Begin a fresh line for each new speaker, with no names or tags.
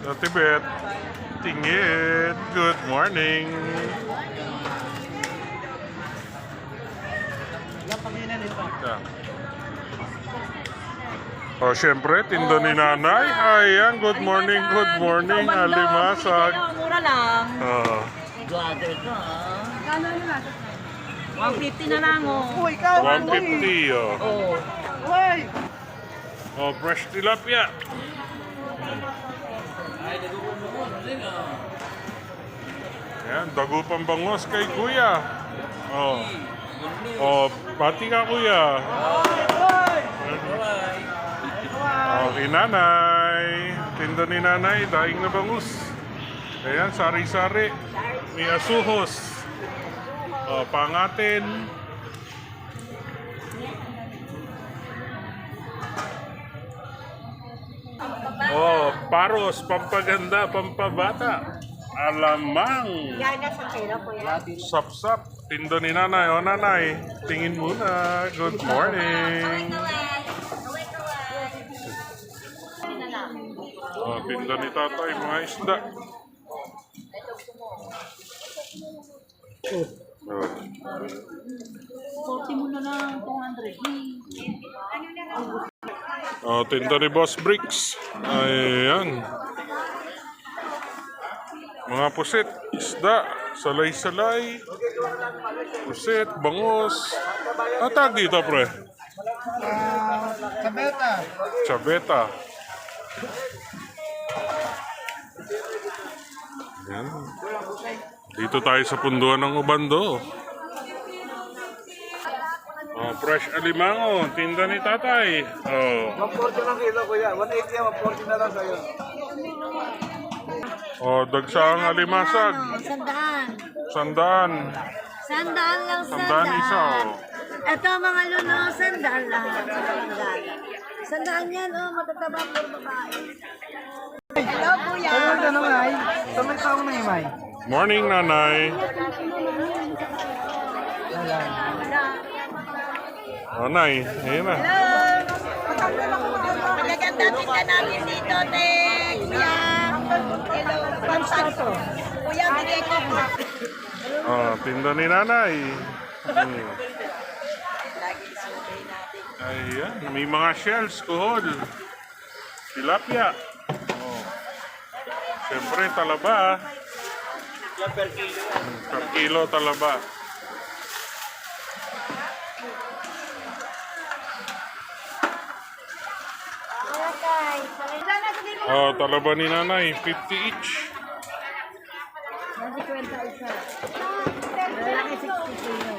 Ate Bet, tingin. Good morning. Yeah. Oh, syempre, tindo ni nanay. Ayan, good morning, alimasag.
Mura lang.
Oh.
Brother ka, ah. Kano na? 150 na lang, oh.
150, oh.
Oh.
Oh, fresh tilapia. Ayan, dago pang bangos kay kuya. Oh. Oh, pati ka kuya. Oh, kay nanay. Tinda ni nanay, daing na bangus. Ayan, sari-sari. May asuhos. Oh, pangatin. Oh, paros, pampaganda, pampabata. Alamang.
Gana sa kilo, kuya.
Sap-sap. Tindo ni nanay. O nanay, tingin muna. Good morning. O, tindo ni tatay, mga isda. O.
40 mo na lang, 200.
O, tindo ni Boss Bricks. Ayan. Mga pusit, isda, salay-salay, pusit, bangus. Ang tawag dito, pre?
Sabeta.
Chabeta. Yan. Dito tayo sa punduan ng Ubando. Oh, fresh alimango, tinda ni tatay. Oh.
140 lang kilo, kuya. 180 yan, 140 na lang sa'yo.
Oh, dagsaang alimasag.
Sandaan.
Sandaan.
Sandaan lang,
Sandaan isa, oh.
Ito mga luno, sandaan lahat. Sandaan yan, oh, matataba po babae. Hello, kuya.
Ano ka nung ay? Samay taong na imay.
Morning, nanay. Oh, nay. Ayun na.
Magaganda tingnan namin dito, te. Kuya. Hello. Pansato. Kuya, bigay ko po.
Oh, tinda ni nanay.
Lagi survey natin.
Ayan, may mga shells, kuhol. Tilapia. Oh. Siyempre, talaba.
Per kilo.
Per kilo talaba. Oh, talaba ni nanay, 50 each.
Nasi kwenta isa. Lalaki 60 kilo.